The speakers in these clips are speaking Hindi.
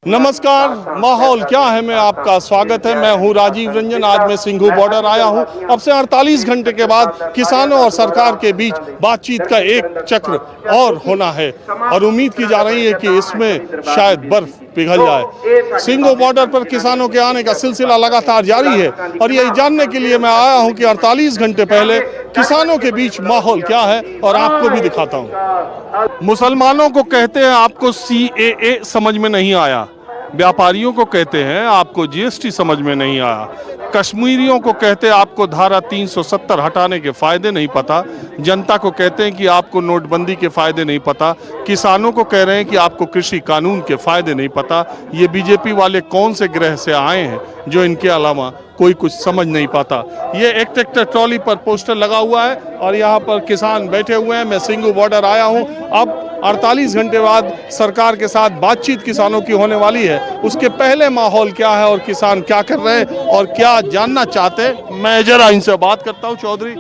नमस्कार, माहौल क्या है में आपका स्वागत है। मैं हूं राजीव रंजन। आज मैं सिंघू बॉर्डर आया हूं। अब से 48 घंटे के बाद किसानों और सरकार के बीच बातचीत का एक चक्र और होना है और उम्मीद की जा रही है कि इसमें शायद बर्फ पिघल जाए। सिंघू बॉर्डर पर किसानों के आने का सिलसिला लगातार जारी है और यही जानने के लिए मैं आया हूं कि 48 घंटे पहले किसानों के बीच माहौल क्या है और आपको भी दिखाता हूं। मुसलमानों को कहते हैं आपको CAA समझ में नहीं आया, व्यापारियों को कहते हैं आपको GST समझ में नहीं आया, कश्मीरियों को कहते हैं आपको धारा 370 हटाने के फायदे नहीं पता, जनता को कहते हैं कि आपको नोटबंदी के फायदे नहीं पता, किसानों को कह रहे हैं कि आपको कृषि कानून के फायदे नहीं पता। ये बीजेपी वाले कौन से ग्रह से आए हैं जो इनके अलावा कोई कुछ समझ नहीं पाता। ये एक ट्रैक्टर ट्रॉली पर पोस्टर लगा हुआ है और यहाँ पर किसान बैठे हुए हैं। मैं सिंघू बॉर्डर आया हूँ। अब 48 घंटे बाद सरकार के साथ बातचीत किसानों की होने वाली है। उसके पहले माहौल क्या है और किसान क्या कर रहे हैं और क्या जानना चाहते हैं, मैं जरा इनसे बात करता हूँ। चौधरी,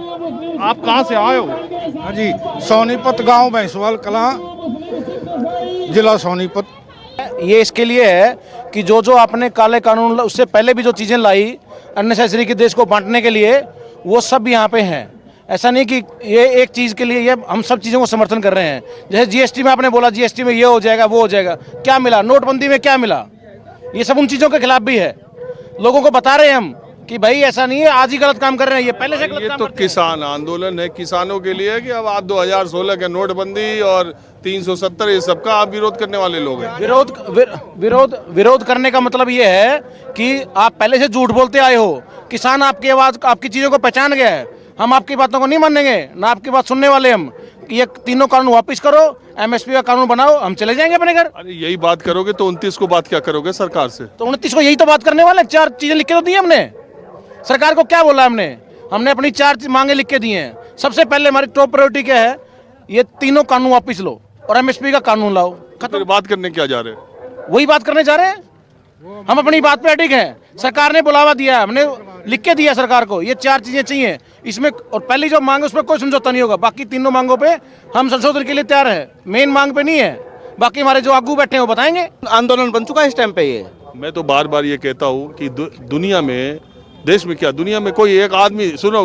आप कहाँ से आए हो? हाँ जी, सोनीपत गांव भैंसवाल कलां, जिला सोनीपत। ये इसके लिए है कि जो आपने काले कानून उससे पहले भी जो चीज़ें लाई अननेसेसरी के देश को बांटने के लिए, वो सब यहाँ पे हैं। ऐसा नहीं कि ये एक चीज़ के लिए, ये हम सब चीज़ों को समर्थन कर रहे हैं। जैसे GST में आपने बोला GST में ये हो जाएगा वो हो जाएगा, क्या मिला? नोटबंदी में क्या मिला? ये सब उन चीज़ों के खिलाफ भी है। लोगों को बता रहे हैं हम कि भाई ऐसा नहीं है आज ही गलत काम कर रहे हैं, ये पहले से गलत काम तो करते हैं। किसान आंदोलन है किसानों के लिए कि अब आप 2016 के नोटबंदी और 370 ये सबका आप विरोध करने वाले लोग हैं। विरोध करने का मतलब ये है कि आप पहले से झूठ बोलते आए हो। किसान आपकी आवाज आपकी चीजों को पहचान गया है। हम आपकी बातों को नहीं मानेंगे, ना आपकी बात सुनने वाले हम। कि ये तीनों कानून वापस करो, MSP का कानून बनाओ, हम चले जाएंगे अपने घर। अरे यही बात करोगे तो 29 को बात क्या करोगे सरकार से? तो 29 को यही तो बात करने वाले। 4 चीजें लिख के तो दी हमने। सरकार को क्या बोला हमने अपनी 4 मांगे लिख के दी हैं। सबसे पहले हमारी टॉप प्रायोरिटी क्या है? ये तीनों कानून वापस लो और MSP का कानून लाओ। फिर बात करने क्या जा रहे हैं? वही बात करने जा रहे हैं। हम अपनी बात पे अडिग हैं। सरकार ने बुलावा दिया, हमने लिख के दिया सरकार को ये 4 चीजें चाहिए इसमें। और पहली जो मांग है उसमें कोई समझौता नहीं होगा। बाकी तीनों मांगों पे हम संशोधन के लिए तैयार हैं। मेन मांग पे नहीं है। बाकी हमारे जो आगू बैठे हैं वो बताएंगे। आंदोलन बन चुका है इस टाइम पे। ये मैं तो बार बार ये कहता हूँ कि दुनिया में, देश में क्या, दुनिया में कोई एक आदमी, सुनो,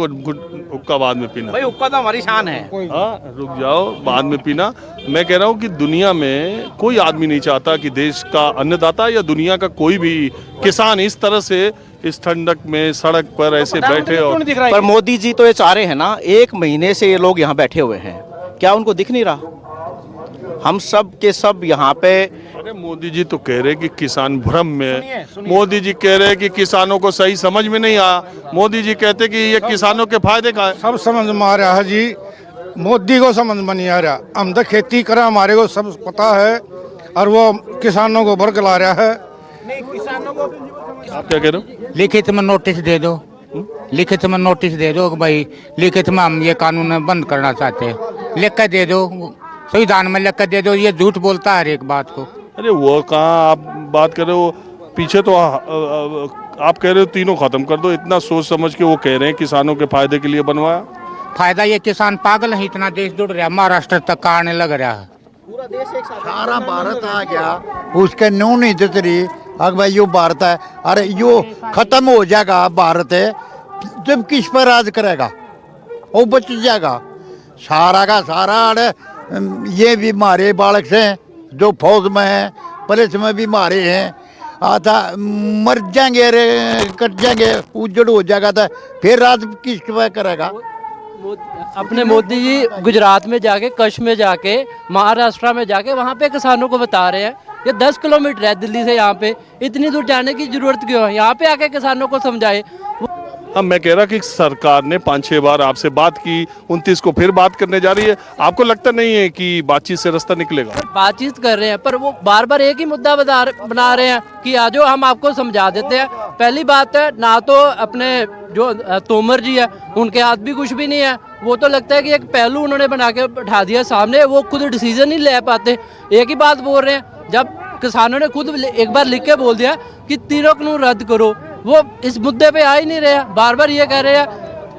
हुक्का बाद में पीना भाई, हुक्का तो हमारी शान है। हाँ, रुक जाओ, बाद में पीना। मैं कह रहा हूँ कि दुनिया में कोई आदमी नहीं चाहता कि देश का अन्नदाता या दुनिया का कोई भी किसान इस तरह से इस ठंडक में सड़क पर ऐसे बैठे। और पर मोदी जी तो ये चाह रहे हैं ना, 1 महीने से ये लोग यहाँ बैठे हुए हैं, क्या उनको दिख नहीं रहा? हम सब के सब यहाँ पे। अरे मोदी जी तो कह रहे कि किसान भ्रम में, मोदी जी कह रहे कि किसानों को सही समझ में नहीं आया। मोदी जी कहते कि ये किसानों के फायदे का है। सब समझ में आ रहा है जी, मोदी को समझ में नहीं आ रहा। हम तो खेती करा, हमारे को सब पता है और वो किसानों को बरगला रहा है। आप क्या कह रहे हो? लिखित में नोटिस दे दो, लिखित में नोटिस दे दो कि भाई लिखित में हम ये कानून बंद करना चाहते हैं। लिख कर दे दो, संविधान में लिख कर दे दो। ये झूठ बोलता है हर एक बात को। अरे वो कहाँ आप बात कर रहे हो? पीछे तो आप कह रहे हो तीनों खत्म कर दो। इतना सोच समझ के वो कह रहे हैं किसानों के फायदे के लिए बनवाया। फायदा ये किसान पागल है, इतना देश जुड़ रहा, महाराष्ट्र तक का आने लग रहा है। सारा भारत आ गया, उसके न्यू नहीं दिख रही। अगर भाई यो भारत है, अरे यो खत्म हो जाएगा भारत है, जब किस पर राज करेगा? वो बच जाएगा सारा का सारा। अरे ये भी मारे बालक से जो फौज में है, पुलिस में भी मारे हैं, आता मर जाएंगे, अरे कट जाएंगे, उजड़ हो जाएगा। तो फिर राज किस पर करेगा? अपने मोदी जी गुजरात में जाके, कच्छ में जाके, महाराष्ट्र में जाके वहाँ पे किसानों को बता रहे हैं ये 10 किलोमीटर है दिल्ली से यहाँ पे, इतनी दूर जाने की जरूरत क्यों है? यहाँ पे आके किसानों को समझाए। अब मैं कह रहा कि सरकार ने 5-6 बार आपसे बात की, 29 को फिर बात करने जा रही है। आपको लगता नहीं है कि बातचीत से रास्ता निकलेगा? बातचीत कर रहे हैं पर वो बार बार एक ही मुद्दा बना रहे हैं कि आ जाओ हम आपको समझा देते हैं। पहली बात है ना, तो अपने जो तोमर जी है उनके हाथ भी कुछ भी नहीं है। वो तो लगता है कि एक पहलू उन्होंने बना के बैठा दिया सामने, वो खुद डिसीजन नहीं ले पाते। एक ही बात बोल रहे हैं, जब किसानों ने खुद एक बार लिख के बोल दिया कि तीनों कानून रद्द करो, वो इस मुद्दे पे आ ही नहीं रहे। बार बार ये कह रहे हैं।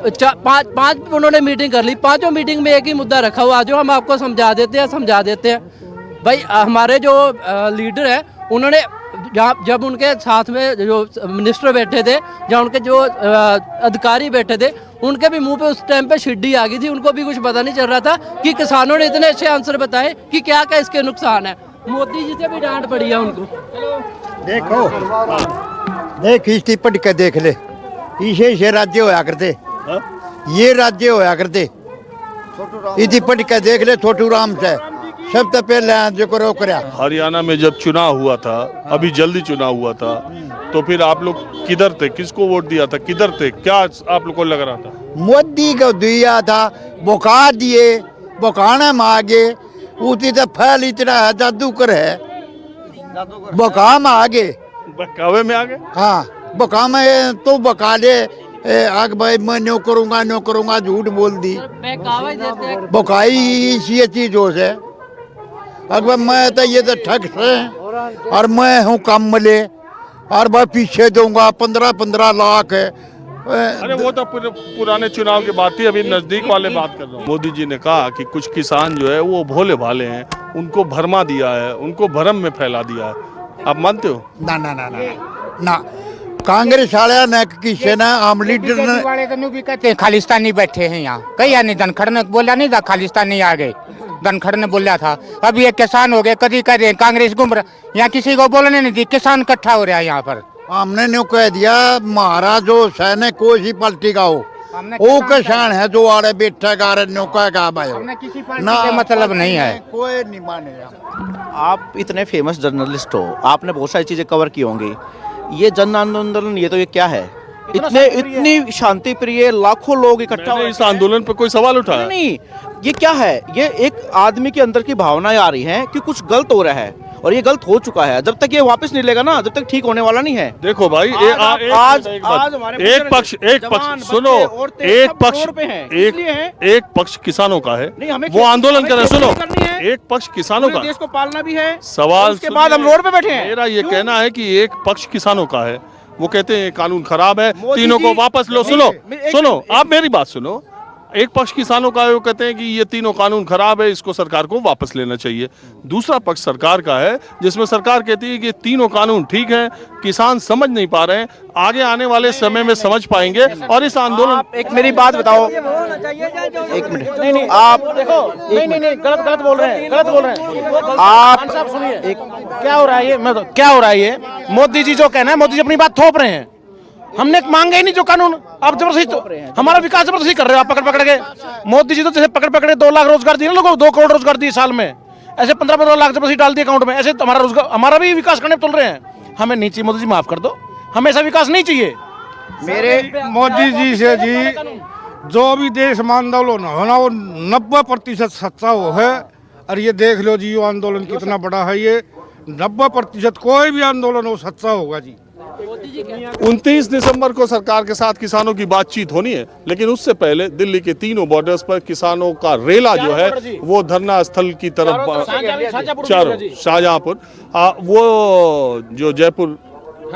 5 उन्होंने मीटिंग कर ली, 5 मीटिंग में एक ही मुद्दा रखा हुआ, जो हम आपको समझा देते हैं। भाई हमारे जो लीडर है उन्होंने जब उनके साथ में जो मिनिस्टर बैठे थे या उनके जो अधिकारी बैठे थे, उनके भी मुंह पे उस टाइम पे शिड्डी आ गई थी। उनको भी कुछ पता नहीं चल रहा था कि किसानों ने इतने अच्छे आंसर बताए कि क्या क्या इसके नुकसान है। मोदी जी से भी डांट पड़ी है उनको। देखो देख इस पढ़ के देख ले, इसे राज्य होया करते, ये राज्य होया करते। इसी पढ़ के देख ले, छोटू राम से सब तो पहले जो करो करया। हरियाणा में जब चुनाव हुआ था, अभी जल्दी चुनाव हुआ था, तो फिर आप लोग किधर थे? किसको वोट दिया था? किधर थे? क्या आप लोग को लग रहा था? मोदी को दिया था, बुखार दिए, बुखाना मांगे, उसी तो फैल इतना है, जादूगर है, बुखार में आगे, बहकावे में आ गए। हाँ बुखार में तो बका दे, आग भाई मैं न्यो करूंगा, झूठ बोल दी, बुखाई इसी चीज हो से। अगर मैं तो ये तो ठग से और मैं हूँ कम मिले और मैं पीछे दूंगा 15-15 लाख है। अरे वो तो पुराने चुनाव की बात थी, अभी नजदीक वाले बात कर रहा हूँ। मोदी जी ने कहा कि कुछ किसान जो है वो भोले भाले हैं, उनको भरमा दिया है, उनको भरम में फैला दिया है। आप मानते हो? ना ना ना ना ना कांग्रेस वाले ने किसी ने आम लीडर ने वाले तो भी कहते हैं खालिस्तानी बैठे हैं यहाँ। कई आने धनखड़ ने बोला नहीं था खालिस्तानी आ गए, धनखड़ ने बोला था। अब ये किसान हो गए, कभी कह रहे हैं कांग्रेस घूम रहा, यहाँ किसी को बोलने नहीं दी, किसान इकट्ठा हो रहा है यहाँ पर। हमने न्यू कह दिया महाराज जो सैनिक कोई सी पार्टी का हो, वो किसान है जो आड़े बैठे गा रहे न्यू कह भाई किसी पार्टी के मतलब नहीं है, कोई नहीं मानेगा। आप इतने फेमस जर्नलिस्ट हो, आपने बहुत सारी चीजें कवर की होंगी। ये जन आंदोलन, ये तो ये क्या है? इतनी शांति प्रिय लाखों लोग इकट्ठा मैंने इस आंदोलन पर कोई सवाल उठाया नहीं। ये क्या है? ये एक आदमी के अंदर की भावनाएं आ रही हैं कि कुछ गलत हो रहा है, और ये गलत हो चुका है। जब तक ये वापस नहीं लेगा ना, जब तक ठीक होने वाला नहीं है। देखो भाई, एक पक्ष किसानों का है, वो आंदोलन कर रहे हैं। सुनो, एक पक्ष किसानों का, देश को पालना भी है। सवाल उसके बाद हम रोड पे बैठे हैं। मेरा ये कहना है कि एक पक्ष किसानों का है, वो कहते हैं कानून खराब है, तीनों को वापस लो। सुनो, आप मेरी बात सुनो। एक पक्ष किसानों का है, वो कहते हैं कि ये तीनों कानून खराब है, इसको सरकार को वापस लेना चाहिए। दूसरा पक्ष सरकार का है, जिसमें सरकार कहती है कि तीनों कानून ठीक हैं, किसान समझ नहीं पा रहे हैं, आगे आने वाले समय में समझ पाएंगे। और इस आंदोलन, एक मेरी बात बताओ, एक मिनट, नहीं आप देखो, नहीं गलत बोल रहे हैं आप। सुनिए, क्या हो रहा है ये, क्या हो रहा है ये? मोदी जी जो कहना है, मोदी जी अपनी बात थोप रहे हैं। हमने मांगे ही नहीं जो कानून, आप जबरदस्ती तो हमारा विकास जबरदस्ती कर रहे हो आप पकड़ के। मोदी जी तो जैसे पकड़ 2 लाख रोजगार दिए ना लोगों को, 2 करोड़ रोजगार दिए साल में, ऐसे 15-15 लाख जबरदस्ती डाल दिए अकाउंट में। ऐसे तो हमारा रोजगार, हमारा भी विकास करने चल रहे हैं। हमें नहीं चाहिए मोदी जी, माफ कर दो, हमें ऐसा विकास नहीं चाहिए। मेरे मोदी जी से जी जो भी देश में आंदोलन हो ना, वो 90% सच्चा हो है। और ये देख लो जी, ये आंदोलन कितना बड़ा है। ये 90% कोई भी आंदोलन हो सच्चा होगा जी। 29 दिसंबर को सरकार के साथ किसानों की बातचीत होनी है, लेकिन उससे पहले दिल्ली के तीनों बॉर्डर्स पर किसानों का रेला जो है वो धरना स्थल की तरफ, चारों शाहजहांपुर, वो जो जयपुर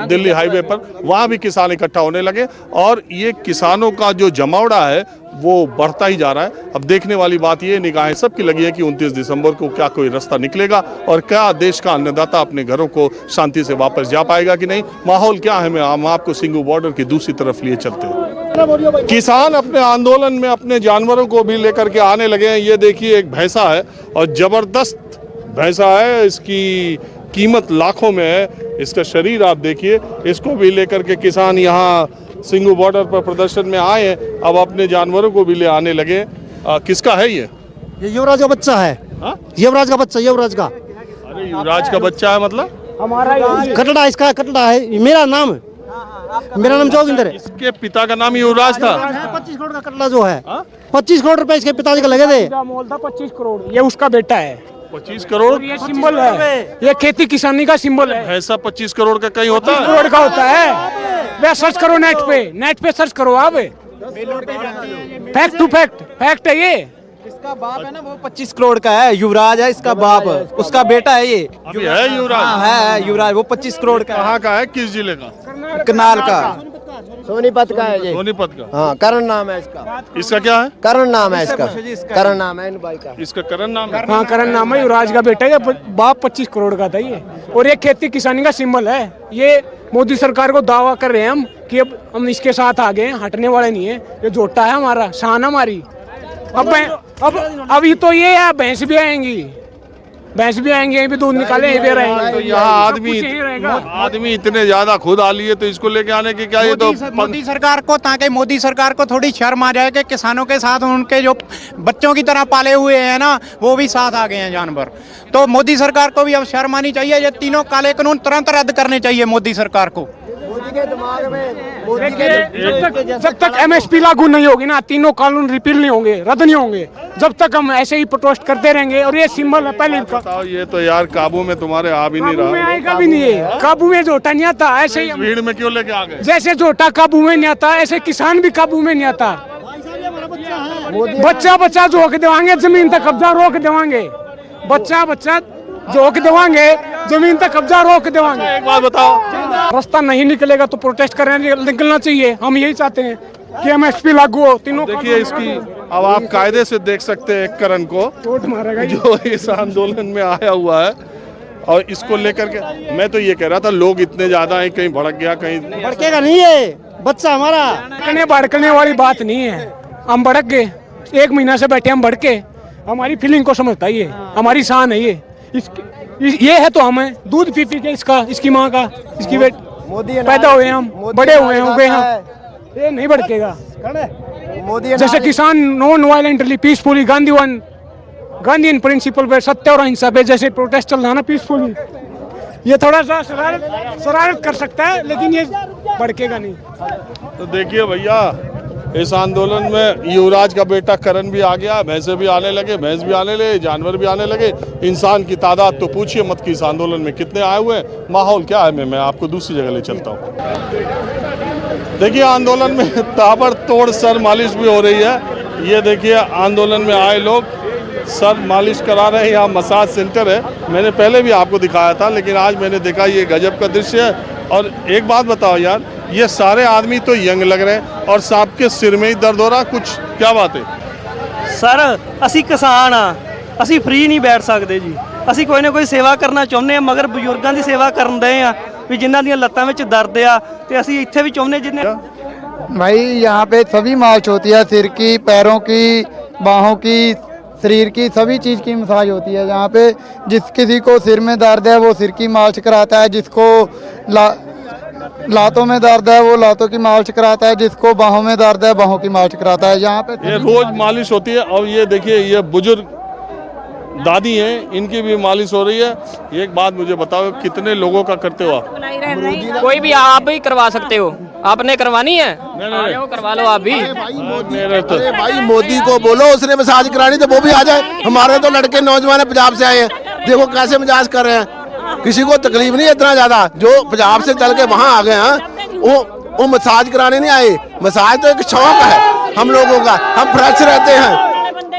दिल्ली हाईवे पर, वहां भी किसान इकट्ठा होने लगे। और ये किसानों का जो जमावड़ा है वो बढ़ता ही जा रहा है। अब देखने वाली बात ये, निगाहें सबकी लगी है कि 29 दिसंबर को क्या कोई रास्ता निकलेगा और क्या देश का अन्नदाता अपने घरों को शांति से वापस जा पाएगा कि नहीं। माहौल क्या है, हम आपको सिंघू बॉर्डर की दूसरी तरफ लिए चलते हैं। किसान अपने आंदोलन में अपने जानवरों को भी लेकर के आने लगे हैं। ये देखिए, एक भैंसा है और जबरदस्त भैंसा है, इसकी कीमत लाखों में है। इसका शरीर आप देखिए, इसको भी लेकर के किसान यहाँ सिंघू बॉर्डर पर प्रदर्शन में आए हैं। अब अपने जानवरों को भी ले आने लगे। किसका है ये? युवराज का बच्चा है। हाँ? युवराज का बच्चा, युवराज का। अरे युवराज का बच्चा है मतलब? हमारा कटड़ा, इसका कटड़ा है। मेरा नाम जोगिंदर है। इसके पिता का नाम युवराज था। 25 करोड़ का कटड़ा जो है, 25 करोड़ रुपए इसके पिताजी का लगे थे। 25 करोड़, ये उसका बेटा है। 25 करोड़ ये सिंबल है, ये खेती किसानी का सिंबल है। ऐसा 25 करोड़ का कहीं होता है? करोड़ का होता है। वे सर्च करो नेट पे सर्च करो आप, फैक्ट टू फैक्ट है ये। इसका बाप है ना, वो 25 करोड़ का है, युवराज है इसका बाप, उसका बेटा है ये। अभी है युवराज? हाँ है युवराज, वो 25 करोड़ का। कहाँ का है, किस जिले का? करनाल का। सोनीपत का है ये। सोनीपत का। हाँ, करण नाम है इसका। इसका क्या है? करण नाम है इसका। करण नाम है इन भाई का। इसका करण नाम है। हाँ, करण नाम है, युवराज का बेटा। ये बाप 25 करोड़ का था ये, और ये खेती किसानी का सिंबल है। ये मोदी सरकार को दावा कर रहे हैं हम कि अब हम इसके साथ आ गए हैं, हटने वाले नहीं है। ये झोटा है हमारा, शान हमारी। अब अभी तो ये है, भैंस भी आएंगी, भैंस भी आएंगे, यहीं पे दूध निकाले, यहीं पे रहेंगे। तो यहाँ आदमी इतने ज्यादा खुद आ लिए, तो इसको लेके आने की क्या? ये तो मोदी सरकार को, ताकि मोदी सरकार को थोड़ी शर्म आ जाए कि किसानों के साथ उनके जो बच्चों की तरह पाले हुए हैं ना, वो भी साथ आ गए हैं जानवर। तो मोदी सरकार को भी अब शर्म आनी चाहिए। ये तीनों काले कानून तुरंत रद्द करने चाहिए मोदी सरकार को। जब तक MSP लागू नहीं होगी ना, तीनों कानून रिपील नहीं होंगे, रद्द नहीं होंगे। जब तक हम ऐसे ही प्रोटेस्ट करते रहेंगे, और ये सिंबल है पहले का। बताओ, ये तो यार काबू में तुम्हारे आ भी नहीं काबू में रहा। आएगा भी नहीं है, काबू में झोटा नहीं आता। ऐसे ही भीड़ में क्यों लेके आ गए? जैसे झोटा काबू में नहीं आता, ऐसे किसान भी काबू में नहीं आता। बच्चा बच्चा झोंक देवांगे, जमीन तक कब्जा रोक देवांगे। बच्चा बच्चा झोंक देवांगे, जमीन तक कब्जा रोक देवांगे। एक बात बताओ, रास्ता नहीं निकलेगा तो प्रोटेस्ट करने निकलना चाहिए। हम यही चाहते हैं कि MSP लागू हो तीनों। देखिए इसकी, अब आप कायदे से देख सकते हैं करण को, चोट मारेगा जो इस आंदोलन में आया हुआ है। और इसको लेकर के मैं तो ये कह रहा था, लोग इतने ज्यादा हैं, कहीं भड़क गया, कहीं भड़केगा नहीं है बच्चा हमारा। भड़कने वाली बात नहीं है। हम भड़क गए, 1 महीना से बैठे हम भड़के। हमारी फीलिंग को समझता ही है, हमारी शान है ये। ये है तो हमें दूध पी पी के इसकी माँ का, इसकी पैदा हुए हम, बड़े हुए हो गए हम। ये नहीं भड़केगा। जैसे किसान non violently peacefully Gandhian principle पे, सत्य और अहिंसा पे जैसे प्रोटेस्ट चल रहा ना पीसफुली, ये थोड़ा सा शरारत कर सकता है, लेकिन ये भड़केगा नहीं। तो देखिए भैया, इस आंदोलन में युवराज का बेटा करण भी आ गया, भैंसे भी आने लगे, भैंस भी आने लगे, जानवर भी आने लगे। इंसान की तादाद तो पूछिए मत कि इस आंदोलन में कितने आए हुए हैं। माहौल क्या है, मैं आपको दूसरी जगह ले चलता हूँ। देखिए आंदोलन में ताबड़तोड़ सर मालिश भी हो रही है। ये देखिए आंदोलन में आए लोग सर मालिश करा रहे हैं। यहाँ मसाज सेंटर है, मैंने पहले भी आपको दिखाया था, लेकिन आज मैंने देखा ये गजब का दृश्य है। और एक बात बताओ यार, ये सारे आदमी तो यंग लग रहे हैं और सबके सिर में ही दर्द हो रहा, कुछ क्या बात है? सर ਅਸੀਂ ਕਿਸਾਨ ਆ, ਅਸੀਂ ਫ੍ਰੀ ਨਹੀਂ ਬੈਠ ਸਕਦੇ ਜੀ। ਅਸੀਂ ਕੋਈ ਨਾ ਕੋਈ ਸੇਵਾ ਕਰਨਾ ਚਾਹੁੰਦੇ ਆ, ਮਗਰ ਬਜ਼ੁਰਗਾਂ ਦੀ ਸੇਵਾ ਕਰਨ ਦੇ ਆ ਵੀ ਜਿਨ੍ਹਾਂ ਦੀਆਂ ਲੱਤਾਂ ਵਿੱਚ ਦਰਦ ਆ, ਤੇ ਅਸੀਂ ਇੱਥੇ ਵੀ ਚਾਹੁੰਦੇ ਜਿੰਨੇ। भाई यहाँ पे सभी मालिश होती है, सिर की, पैरों की, बाहों की, शरीर की, सभी चीज़ की मसाज होती है यहाँ पे। जिस किसी को सिर में दर्द है वो सिर की मालिश कराता है, जिसको लातों में दर्द है वो लातों की मालिश कराता है, जिसको बाहों में दर्द है बाहों की मालिश कराता है। यहाँ पे ये रोज मालिश होती है। और ये देखिए, ये बुजुर्ग दादी हैं, इनकी भी मालिश हो रही है। एक बात मुझे बताओ, कितने लोगों का करते हो आप? कोई भी आप भी करवा सकते हो, आपने करवानी है नहीं। करवा लो आप भी। भाई मोदी को बोलो, उसने मसाज करानी तो वो भी आ जाए। हमारे तो लड़के नौजवान पंजाब से आए हैं, देखो कैसे मसाज कर रहे हैं। किसी को तकलीफ नहीं है इतना ज्यादा। जो पंजाब से चल के वहाँ आ गए हैं, वो मसाज कराने नहीं आए। मसाज तो एक शौक है हम लोगों का। हम फ्रेश रहते हैं,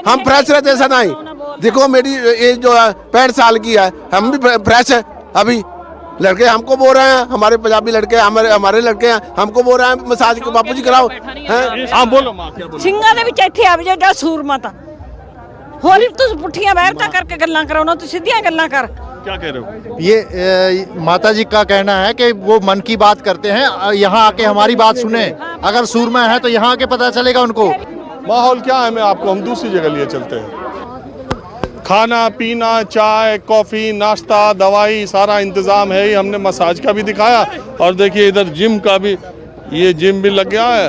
हम फ्रेश रहते हैं सदाई। देखो मेरी एज जो है 65 साल की है, हम भी फ्रेश हैं। अभी लड़के हमको बोल रहे हैं, हमारे पंजाबी लड़के, हमारे लड़के हैं, हमको बोल रहे हैं मसाज के बापू जी कराओ। हाँ बोलो माँ, क्या बोलो? ਸਿੰਘਾਂ ਦੇ ਵਿੱਚ ਇੱਥੇ ਆਵੇ ਜਿਹੜਾ ਸੂਰਮਾ ਤਾਂ ਹੋਰ ਹੀ ਤੁਸੀਂ ਪੁੱਠੀਆਂ ਬਹਿਰਤਾ ਕਰਕੇ ਗੱਲਾਂ ਕਰਾਉਣਾ, ਤੂੰ ਸਿੱਧੀਆਂ ਗੱਲਾਂ ਕਰ। क्या कह रहे हो? ये माता जी का कहना है कि वो मन की बात करते हैं, यहाँ आके हमारी बात सुने। अगर सूरमा है तो यहाँ आके पता चलेगा उनको। माहौल क्या है, मैं आपको हम दूसरी जगह लिए चलते हैं। खाना पीना, चाय कॉफ़ी, नाश्ता, दवाई, सारा इंतज़ाम है ही। हमने मसाज का भी दिखाया और देखिए इधर जिम का भी, ये जिम भी लग गया है।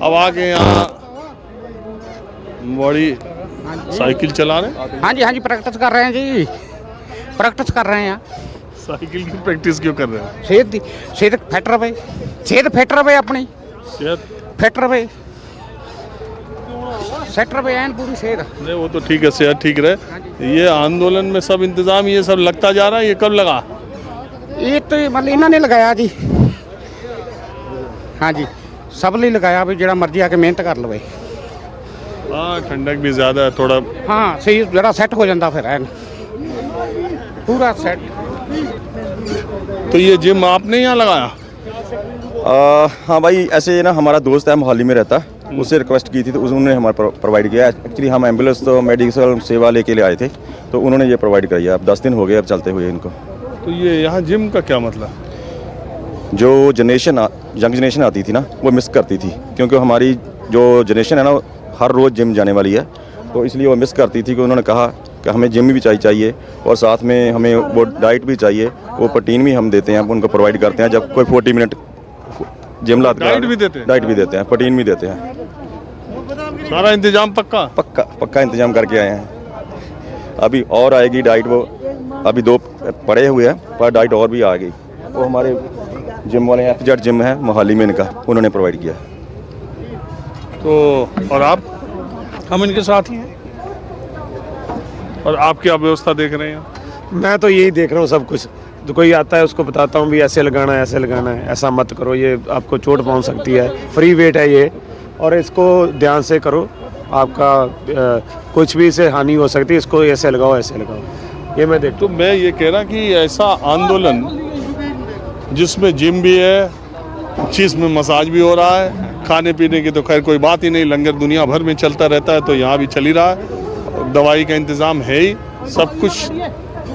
अब आके यहाँ बड़ी साइकिल चला रहे। हाँ जी प्रैक्टिस कर रहे हैं जी, प्रैक्टिस कर रहे हैं। साइकिल की प्रैक्टिस क्यों कर रहे हैं? सेहत फिट रहे, सेहत फिट रहे, अपनी सेहत फिट रहे, सेट रहे एन पूरी सेहत। नहीं वो तो ठीक है, सेहत ठीक रहे। ये आंदोलन में सब इंतजाम ये सब लगता जा रहा है, ये कब लगा? ये तो मतलब इन्होंने लगाया जी। हाँ जी, सब लिए लगाया भी, जरा मर्जी आके मेहनत कर लवे। हाँ ठंडक भी ज़्यादा है थोड़ा। हाँ सही, जरा सेट हो जाता फिर है पूरा सेट। तो ये जिम आपने यहाँ लगाया? हाँ भाई, ऐसे ना हमारा दोस्त है मोहाली में रहता, उससे रिक्वेस्ट की थी तो उन्होंने हमारा प्रोवाइड किया। एक्चुअली हम एम्बुलेंस तो मेडिकल सेवा लेके आए थे, तो उन्होंने ये प्रोवाइड कराई। अब 10 दिन हो गए अब चलते हुए इनको। तो ये यहाँ जिम का क्या मतलब? जो जनरेशन यंग जनरेशन आती थी ना, वो मिस करती थी, क्योंकि हमारी जो जनरेशन है ना हर रोज़ जिम जाने वाली है, तो इसलिए वो मिस करती थी। कि उन्होंने कहा कि हमें जिम भी चाहिए और साथ में हमें वो डाइट भी चाहिए, वो प्रोटीन भी हम देते हैं, उनको प्रोवाइड करते हैं। जब कोई 40 मिनट जिम लाते हैं, डाइट भी देते हैं, प्रोटीन भी देते हैं। सारा इंतजाम पक्का इंतजाम करके आए हैं। अभी और आएगी डाइट, वो अभी 2 पड़े हुए हैं, पर डाइट और भी आ गई। वो हमारे जिम वाले FZ जिम है मोहाली में, इनका उन्होंने प्रोवाइड किया। तो और आप? हम इनके साथ ही हैं। और आप क्या व्यवस्था देख रहे हैं? मैं तो यही देख रहा हूँ सब कुछ। तो कोई आता है उसको बताता हूँ भी ऐसे लगाना है, ऐसे लगाना है, ऐसा मत करो, ये आपको चोट पहुँच सकती है, फ्री वेट है ये, और इसको ध्यान से करो, आपका कुछ भी इससे हानि हो सकती है, इसको ऐसे लगाओ, ऐसे लगाओ। ये मैं देख। तो मैं ये कह रहा कि ऐसा आंदोलन जिसमें जिम भी है, जिसमें मसाज भी हो रहा है, खाने पीने की तो खैर कोई बात ही नहीं, लंगर दुनिया भर में चलता रहता है, तो यहाँ भी चल ही रहा है, दवाई का इंतज़ाम है ही, सब कुछ।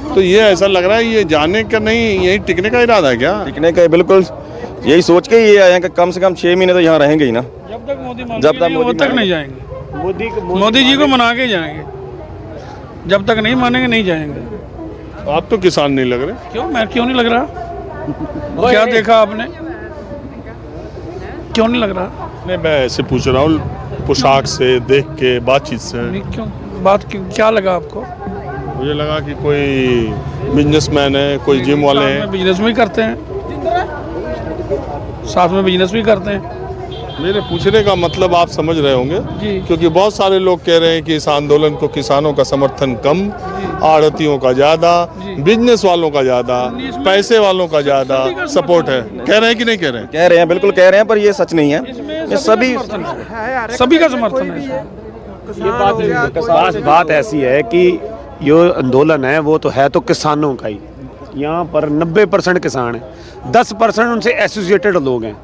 तो ये ऐसा लग रहा है ये जाने का नहीं, यही टिकने का इरादा है क्या? टिकने का बिल्कुल यही सोच के ये आए हैं कि कम से कम 6 महीने तो यहाँ रहेंगे ही ना। जब तक मोदी नहीं जाएंगे। मोदी जी को मना के जाएंगे, जब तक नहीं मानेंगे नहीं जाएंगे। आप तो किसान नहीं लग रहे। क्यों? मैं क्यों नहीं लग रहा? क्या देखा आपने? क्यों नहीं लग रहा? नहीं, मैं ऐसे पूछ रहा हूँ, पोशाक से, देख के, बातचीत से। क्यों बात क्या लगा आपको? मुझे लगा कि कोई बिजनेसमैन है, कोई जिम वाले हैं। बिजनेस भी करते हैं, साथ में बिजनेस भी करते हैं। मेरे पूछने का मतलब आप समझ रहे होंगे जी। क्योंकि बहुत सारे लोग कह रहे हैं कि इस आंदोलन को किसानों का समर्थन कम, आड़तियों का ज़्यादा, बिजनेस वालों का ज़्यादा, पैसे वालों का ज़्यादा सपोर्ट है। कह रहे हैं कि नहीं कह रहे हैं? कह रहे हैं, बिल्कुल कह रहे हैं, पर ये सच नहीं है। ये सभी का समर्थन है। ये बात ऐसी है कि ये आंदोलन है वो तो है तो किसानों का ही। यहाँ पर 90% किसान हैं, 10% उनसे एसोसिएटेड लोग हैं।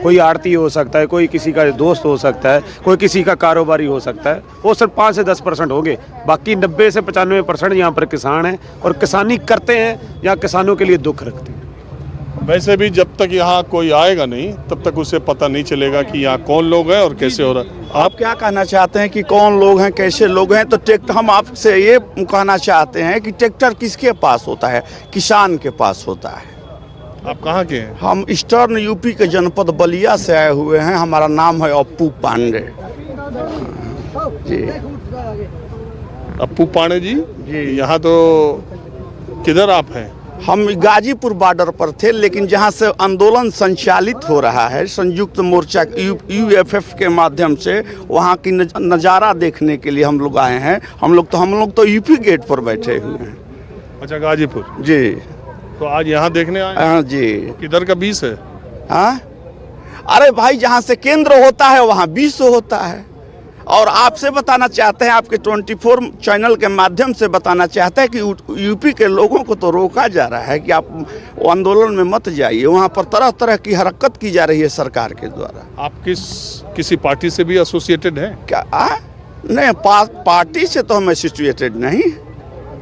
कोई आड़ती हो सकता है, कोई किसी का दोस्त हो सकता है, कोई किसी का कारोबारी हो सकता है, वो सिर्फ 5 से 10% होंगे। बाकी 90 से 95% यहाँ पर किसान हैं और किसानी करते हैं, यहाँ किसानों के लिए दुख रखते हैं। वैसे भी जब तक यहाँ कोई आएगा नहीं तब तक उसे पता नहीं चलेगा कि यहाँ कौन लोग हैं और कैसे हो रहा है। आप क्या कहना चाहते हैं कि कौन लोग हैं, कैसे लोग हैं? तो ट्रैक्टर, हम आपसे ये कहना चाहते हैं कि ट्रैक्टर किसके पास होता है? किसान के पास होता है। आप कहाँ के हैं? हम ईस्टर्न यूपी के जनपद बलिया से आए हुए हैं। हमारा नाम है अप्पू पांडे जी। अप्पू पांडे जी? यहाँ तो किधर आप हैं? हम गाजीपुर बॉर्डर पर थे, लेकिन जहाँ से आंदोलन संचालित हो रहा है संयुक्त मोर्चा UFF के माध्यम से, वहाँ की नज़ारा देखने के लिए हम लोग आए हैं। हम लोग तो यूपी गेट पर बैठे हुए हैं। अच्छा, गाजीपुर जी। तो आज यहाँ देखने आए? हाँ जी। किधर का 20 है? हाँ, अरे भाई, जहाँ से केंद्र होता है वहाँ 20 होता है। और आपसे बताना चाहते हैं, आपके 24 चैनल के माध्यम से बताना चाहते हैं कि यूपी के लोगों को तो रोका जा रहा है कि आप वो आंदोलन में मत जाइए। वहाँ पर तरह तरह की हरकत की जा रही है सरकार के द्वारा। आप किसी पार्टी से भी एसोसिएटेड हैं क्या? नहीं, पार्टी से तो हम एसोसिएटेड नहीं।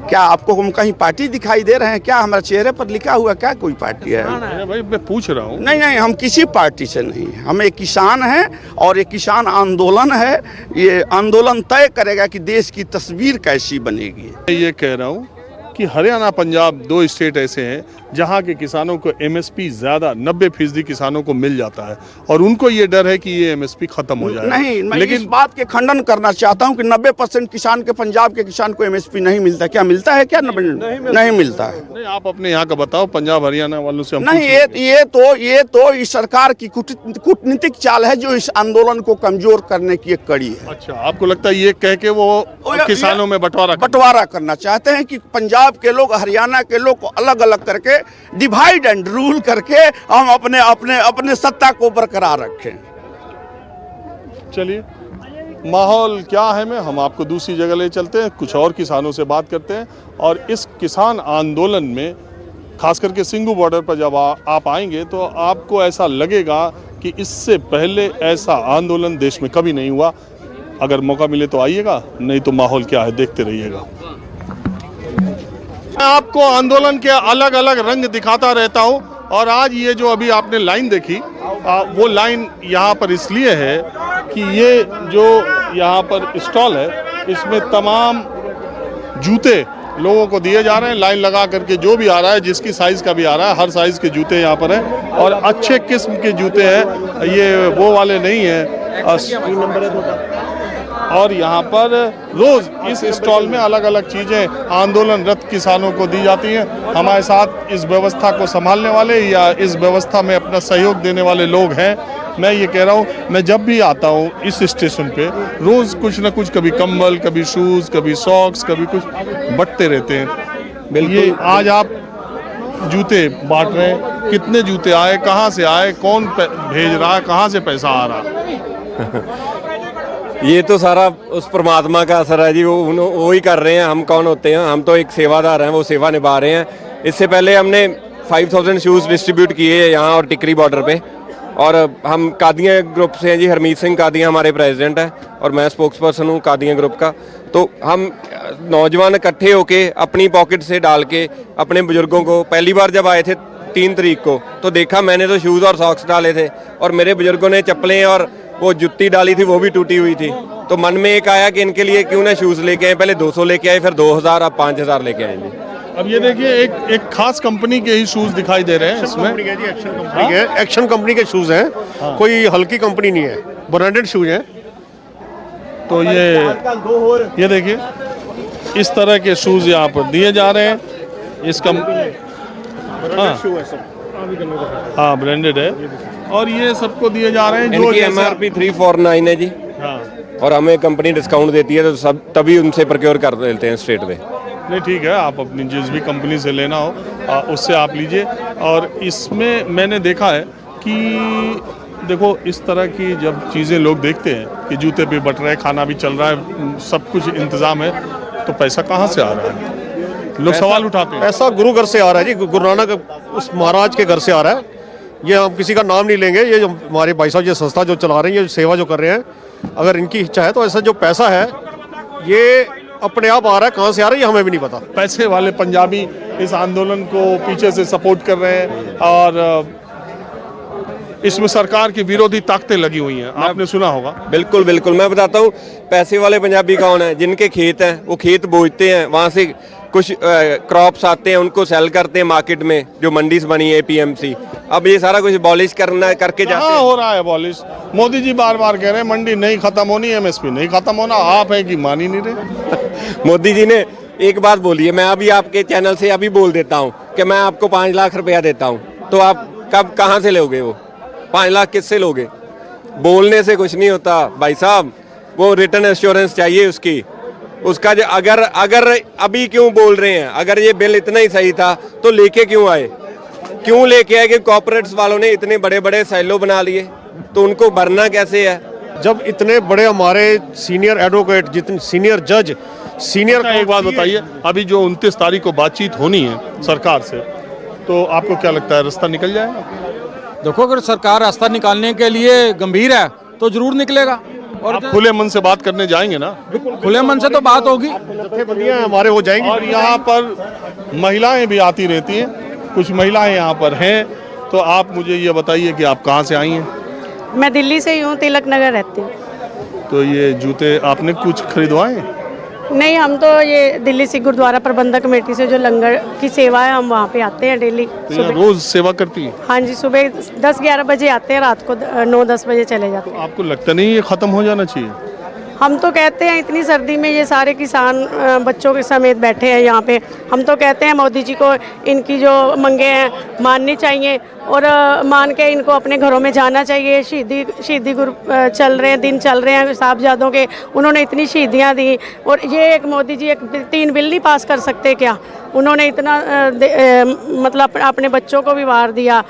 क्या आपको हम कहीं पार्टी दिखाई दे रहे हैं क्या? हमारे चेहरे पर लिखा हुआ क्या कोई पार्टी है? भाई मैं पूछ रहा हूँ। नहीं, हम किसी पार्टी से नहीं। हम एक किसान हैं और एक किसान आंदोलन है। ये आंदोलन तय करेगा कि देश की तस्वीर कैसी बनेगी। ये कह रहा हूँ कि हरियाणा, पंजाब 2 स्टेट ऐसे हैं जहाँ के किसानों को MSP ज़्यादा 90% किसानों को मिल जाता है और उनको ये डर है कि ये MSP खत्म हो जाए। नहीं, मैं लेकिन इस बात के खंडन करना चाहता हूँ कि 90% किसान के, पंजाब के किसान को MSP नहीं मिलता। क्या मिलता है? क्या नहीं मिलता है? नहीं, आप अपने यहाँ का बताओ, पंजाब हरियाणा वालों से हम नहीं। ये तो इस सरकार की कूटनीतिक चाल है जो इस आंदोलन को कमजोर करने की एक कड़ी है। अच्छा, आपको लगता है ये कह के वो किसानों में बंटवारा करना चाहते हैं कि पंजाब के लोग, हरियाणा के लोग को अलग अलग करके, डिवाइड एंड रूल करके हम अपने सत्ता को बरकरार रखें। चलिए, माहौल क्या है में हम आपको दूसरी जगह ले चलते हैं, कुछ और किसानों से बात करते हैं और इस किसान आंदोलन में खास करके सिंघू बॉर्डर पर जब आप आएंगे तो आपको ऐसा लगेगा कि इससे पहले ऐसा आंदोलन देश में कभी नहीं हुआ। अगर मौका मिले तो आइएगा, नहीं तो माहौल क्या है देखते रहिएगा। मैं आपको आंदोलन के अलग अलग रंग दिखाता रहता हूं और आज ये जो अभी आपने लाइन देखी वो लाइन यहाँ पर इसलिए है कि ये जो यहाँ पर स्टॉल है इसमें तमाम जूते लोगों को दिए जा रहे हैं। लाइन लगा करके जो भी आ रहा है, जिसकी साइज़ का भी आ रहा है, हर साइज़ के जूते यहाँ पर हैं और अच्छे किस्म के जूते हैं, ये वो वाले नहीं हैं। और यहाँ पर रोज़ इस स्टॉल में अलग अलग चीज़ें आंदोलनरत किसानों को दी जाती हैं। हमारे साथ इस व्यवस्था को संभालने वाले या इस व्यवस्था में अपना सहयोग देने वाले लोग हैं। मैं ये कह रहा हूँ, मैं जब भी आता हूँ इस स्टेशन पे रोज़ कुछ ना कुछ, कभी कंबल, कभी शूज़, कभी सॉक्स, कभी कुछ बंटते रहते हैं। ये आज आप जूते बांट रहे हैं, कितने जूते आए, कहाँ से आए, कौन भेज रहा है, कहाँ से पैसा आ रहा है? ये तो सारा उस परमात्मा का असर है जी, वो ही कर रहे हैं। हम कौन होते हैं? हम तो एक सेवादार हैं, वो सेवा निभा रहे हैं। इससे पहले हमने 5000 शूज़ डिस्ट्रीब्यूट किए हैं यहाँ और टिकरी बॉर्डर पे। और हम कादियाँ ग्रुप से हैं जी, हरमीत सिंह कादियाँ हमारे प्रेसिडेंट हैं और मैं स्पोक्स पर्सन हूँ कादियाँ ग्रुप का। तो हम नौजवान इकट्ठे होके अपनी पॉकेट से डाल के अपने बुजुर्गों को, पहली बार जब आए थे 3 तारीख को तो देखा, मैंने तो शूज़ और सॉक्स डाले थे और मेरे बुजुर्गों ने चप्पलें और वो जुत्ती डाली थी, वो भी टूटी हुई थी। तो मन में एक आया कि इनके लिए क्यों ना शूज़ लेके आए। पहले 200 लेके आए, फिर 2000, अब 5000 लेके आए जी। अब ये देखिए एक खास कंपनी के ही शूज़ दिखाई दे रहे हैं इसमें। एक्शन कंपनी के शूज़ हैं, कोई हल्की कंपनी नहीं है, ब्रांडेड शूज़ हैं। तो ये देखिए इस तरह के शूज़ यहाँ पर दिए जा रहे हैं। इस हाँ ब्रांडेड है और ये सबको दिए जा रहे हैं। जो इनकी MRP 349 है जी। हाँ। और हमें कंपनी डिस्काउंट देती है तो सब तभी उनसे प्रोक्योर कर देते हैं स्ट्रेट वे। नहीं ठीक है, आप अपनी जिस भी कंपनी से लेना हो उससे आप लीजिए। और इसमें मैंने देखा है कि देखो इस तरह की जब चीज़ें लोग देखते हैं कि जूते भी बट रहे हैं, खाना भी चल रहा है, सब कुछ इंतज़ाम है, तो पैसा कहाँ से आ रहा है? लोग सवाल उठाते हैं। ऐसा गुरु घर से आ रहा है जी, गुरु नानक उस महाराज के घर से आ रहा है। ये हम किसी का नाम नहीं लेंगे, ये जो हमारे भाई साहब ये संस्था जो चला रहे हैं, ये सेवा जो कर रहे हैं, अगर इनकी इच्छा है तो ऐसा जो पैसा है ये अपने आप आ रहा है। कहाँ से आ रहा है ये हमें भी नहीं पता। पैसे वाले पंजाबी इस आंदोलन को पीछे से सपोर्ट कर रहे हैं और इसमें सरकार की विरोधी ताकतें लगी हुई हैं, आपने सुना होगा। बिल्कुल बिल्कुल, मैं बताता हूँ पैसे वाले पंजाबी कौन है? जिनके खेत हैं, वो खेत बोझते हैं, वहाँ से कुछ क्रॉप्स आते हैं, उनको सेल करते हैं मार्केट में, जो मंडी से बनी है APMC। अब ये सारा कुछ अबॉलिश करके जाते हैं। हो रहा है अबॉलिश। मोदी जी बार बार कह रहे हैं मंडी नहीं खत्म होनी, MSP नहीं खत्म होना, आप है कि मान ही नहीं रहे। मोदी जी ने एक बात बोली है, मैं अभी आपके चैनल से अभी बोल देता हूँ कि मैं आपको 5 लाख रुपया देता हूँ, तो आप कब कहाँ से लोगे? वो 5 लाख किससे लोगे? बोलने से कुछ नहीं होता भाई साहब, वो रिटर्न एश्योरेंस चाहिए उसका अगर अभी क्यों बोल रहे हैं? अगर ये बिल इतना ही सही था तो लेके क्यों आए? क्यों लेके आए कि कॉर्पोरेट्स वालों ने इतने बड़े बड़े साइलो बना लिए, तो उनको भरना कैसे है? जब इतने बड़े हमारे सीनियर एडवोकेट, जितने सीनियर जज, सीनियर। एक बात बताइए, अभी जो 29 तारीख को बातचीत होनी है सरकार से, तो आपको क्या लगता है रास्ता निकल जाएगा? देखो, अगर सरकार रास्ता निकालने के लिए गंभीर है तो जरूर निकलेगा। और आप खुले मन से बात करने जाएंगे ना? बिल्कुल खुले मन से तो बात होगी, जत्थेबंदियां हमारे हो जाएंगी। और यहाँ पर महिलाएं भी आती रहती हैं, कुछ महिलाएं यहाँ पर हैं, तो आप मुझे ये बताइए कि आप कहाँ से आई हैं? मैं दिल्ली से ही हूँ, तिलक नगर रहती हूँ। तो ये जूते आपने कुछ खरीदवाए? नहीं, हम तो ये दिल्ली से गुरुद्वारा प्रबंधक कमेटी से जो लंगर की सेवा है, हम वहाँ पे आते हैं डेली। तो रोज सेवा करती हैं? हाँ जी, सुबह 10-11 बजे आते हैं, रात को 9-10 बजे चले जाते हैं। आपको लगता नहीं ये खत्म हो जाना चाहिए? हम तो कहते हैं इतनी सर्दी में ये सारे किसान बच्चों के समेत बैठे हैं यहाँ पे, हम तो कहते हैं मोदी जी को इनकी जो मांगे हैं माननी चाहिए और मान के इनको अपने घरों में जाना चाहिए। शहीदी गुरु चल रहे हैं, दिन चल रहे हैं साहबजादों के, उन्होंने इतनी शहीदियाँ दी और ये एक मोदी जी एक 3 बिल नहीं पास कर सकते क्या? उन्होंने इतना मतलब अपने बच्चों को भी वार दिया,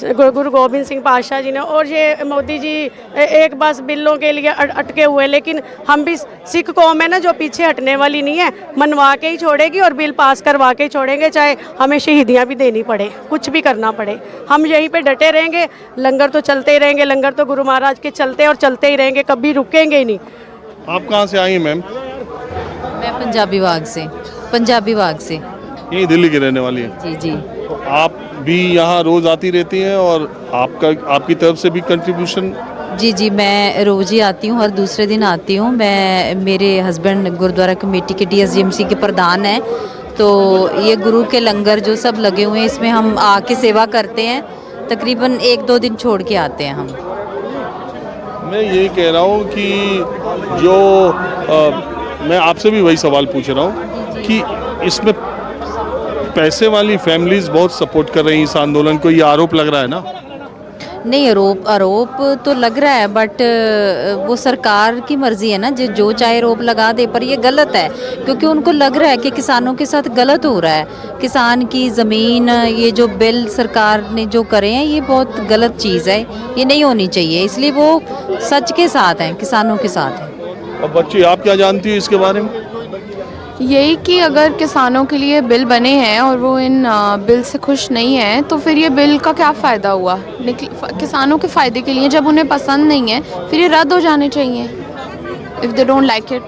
गुरु गोबिंद सिंह पातशाह जी ने, और ये मोदी जी एक बस बिलों के लिए अटके हुए। लेकिन हम भी सिख कौम है ना, जो पीछे हटने वाली नहीं है, मनवा के ही छोड़ेगी और बिल पास करवा के ही छोड़ेंगे, चाहे हमें शहीदियाँ भी देनी पड़े, कुछ भी करना पड़े। हम यहीं पे डटे रहेंगे, लंगर तो चलते ही रहेंगे, लंगर तो गुरु महाराज के चलते और चलते ही रहेंगे, कभी रुकेंगे ही नहीं। आप कहाँ से आई हैं मैम? मैं पंजाबी बाग से, पंजाबी बाग से। यही दिल्ली की रहने वाली है? जी जी। आप भी यहाँ रोज आती रहती हैं और आपकी तरफ से भी कंट्रीब्यूशन? जी जी, मैं रोज़ ही आती हूँ, हर दूसरे दिन आती हूँ। मेरे हस्बैंड गुरुद्वारा कमेटी के DSGMC के प्रधान हैं, तो ये गुरु के लंगर जो सब लगे हुए हैं, इसमें हम आके सेवा करते हैं। तकरीबन 1-2 दिन छोड़ के आते हैं हम। मैं यही कह रहा हूँ कि मैं आपसे भी वही सवाल पूछ रहा हूँ कि इसमें पैसे वाली फैमिलीज बहुत सपोर्ट कर रही हैं इस आंदोलन को, ये आरोप लग रहा है ना? नहीं, आरोप तो लग रहा है, बट वो सरकार की मर्जी है ना, जो चाहे आरोप लगा दे, पर ये गलत है क्योंकि उनको लग रहा है कि किसानों के साथ गलत हो रहा है। किसान की ज़मीन, ये जो बिल सरकार ने जो करे हैं, ये बहुत गलत चीज़ है, ये नहीं होनी चाहिए, इसलिए वो सच के साथ हैं, किसानों के साथ हैं। अब बच्ची, आप क्या जानती है इसके बारे में? यही कि अगर किसानों के लिए बिल बने हैं और वो इन बिल से खुश नहीं है, तो फिर ये बिल का क्या फ़ायदा हुआ? किसानों के फ़ायदे के लिए, जब उन्हें पसंद नहीं है फिर ये रद्द हो जाने चाहिए, if they don't like it.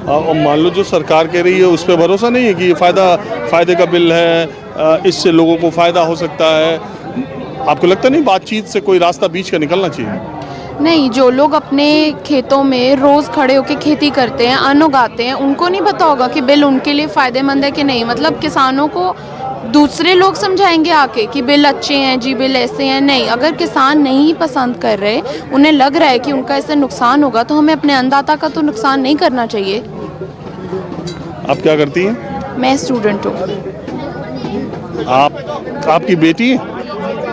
और मान लो जो सरकार कह रही है उस पर भरोसा नहीं है कि ये फ़ायदे का बिल है, इससे लोगों को फ़ायदा हो सकता है? आपको लगता नहीं बातचीत से कोई रास्ता बीच का निकलना चाहिए? नहीं, जो लोग अपने खेतों में रोज़ खड़े होकर खेती करते हैं, अन्न उगाते हैं, उनको नहीं पता होगा कि बिल उनके लिए फ़ायदेमंद है कि नहीं। मतलब किसानों को दूसरे लोग समझाएंगे आके कि बिल अच्छे हैं जी, बिल ऐसे हैं। नहीं, अगर किसान नहीं पसंद कर रहे, उन्हें लग रहा है कि उनका इससे नुकसान होगा, तो हमें अपने अन्नदाता का तो नुकसान नहीं करना चाहिए। आप क्या करती हैं? मैं स्टूडेंट हूँ। आपकी बेटी है?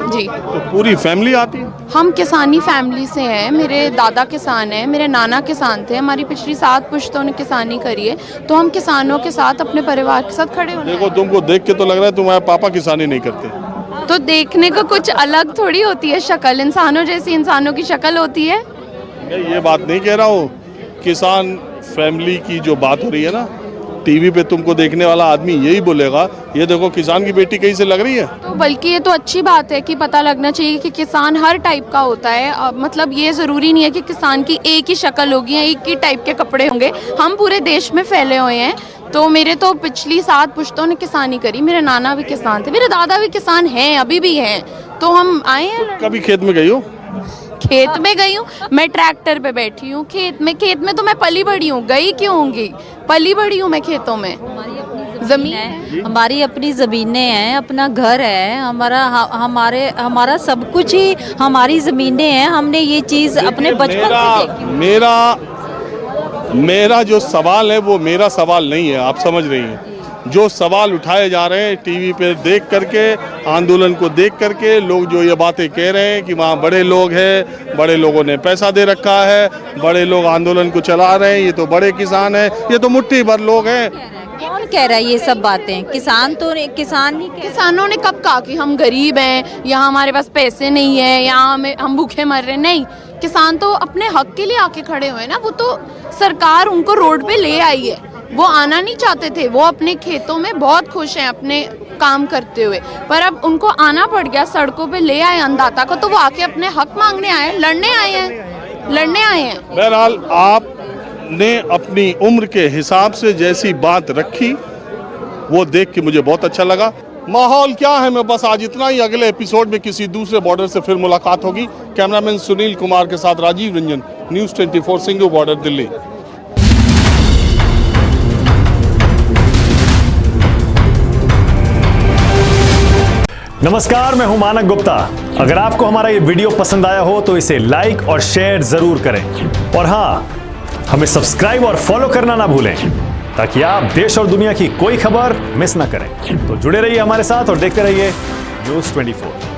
जी। तो पूरी फैमिली आती है? हम किसानी फैमिली से हैं, मेरे दादा किसान हैं, मेरे नाना किसान थे, हमारी पिछली 7 पुश्तों ने किसानी करी है, तो हम किसानों के साथ, अपने परिवार के साथ खड़े होने। देखो, तुमको देख के तो लग रहा है तुम्हारे पापा किसानी नहीं करते। तो देखने को कुछ अलग थोड़ी होती है शक्ल, इंसानों जैसी इंसानों की शक्ल होती है। मैं ये बात नहीं कह रहा हूँ, किसान फैमिली की जो बात हो रही है ना, टीवी पे तुमको देखने वाला आदमी यही बोलेगा, ये देखो किसान की बेटी कहीं से लग रही है। तो बल्कि ये तो अच्छी बात है कि पता लगना चाहिए कि किसान हर टाइप का होता है। मतलब ये ज़रूरी नहीं है कि किसान की एक ही शक्ल होगी या एक ही टाइप के कपड़े होंगे। हम पूरे देश में फैले हुए हैं, तो मेरे तो पिछली 7 पुश्तों ने किसानी करी, मेरे नाना भी किसान थे, मेरे दादा भी किसान हैं, अभी भी हैं, तो हम आए हैं। कभी खेत में गई हो? खेत में गई हूँ, मैं ट्रैक्टर पे बैठी हूँ खेत में तो मैं पली बड़ी हूँ, गई क्यों होंगी, पली बड़ी हूँ मैं खेतों में। ज़मीन, हमारी अपनी ज़मीनें हैं, अपना घर है, हमारा सब कुछ ही हमारी ज़मीनें हैं। हमने ये चीज़ अपने बचपन से देखी। मेरा जो सवाल है वो मेरा सवाल नहीं है, आप समझ रही हैं। जो सवाल उठाए जा रहे हैं टीवी पे देख करके, आंदोलन को देख करके, लोग जो ये बातें कह रहे हैं कि वहाँ बड़े लोग हैं, बड़े लोगों ने पैसा दे रखा है, बड़े लोग आंदोलन को चला रहे हैं, ये तो बड़े किसान हैं, ये तो मुट्ठी भर लोग हैं। कौन कह रहा है ये सब बातें? किसानों ने कब कहा कि हम गरीब हैं, यहाँ हमारे पास पैसे नहीं है, यहाँ हम भूखे मर रहे हैं? नहीं, किसान तो अपने हक के लिए आके खड़े हुए ना। वो तो सरकार उनको रोड पे ले आई है, वो आना नहीं चाहते थे, वो अपने खेतों में बहुत खुश हैं अपने काम करते हुए, पर अब उनको आना पड़ गया, सड़कों पे ले आए अन्नदाता को, तो वो आके अपने हक मांगने आए, लड़ने आए हैं। बहरहाल आपने अपनी उम्र के हिसाब से जैसी बात रखी वो देख के मुझे बहुत अच्छा लगा। माहौल क्या है मैं बस आज इतना ही, अगले एपिसोड में किसी दूसरे बॉर्डर से फिर मुलाकात होगी। कैमरामैन सुनील कुमार के साथ राजीव रंजन, न्यूज़ 24 सिंघू बॉर्डर, दिल्ली। नमस्कार, मैं हूं मानक गुप्ता। अगर आपको हमारा ये वीडियो पसंद आया हो तो इसे लाइक और शेयर जरूर करें, और हाँ, हमें सब्सक्राइब और फॉलो करना ना भूलें ताकि आप देश और दुनिया की कोई खबर मिस ना करें। तो जुड़े रहिए हमारे साथ और देखते रहिए न्यूज़ 24।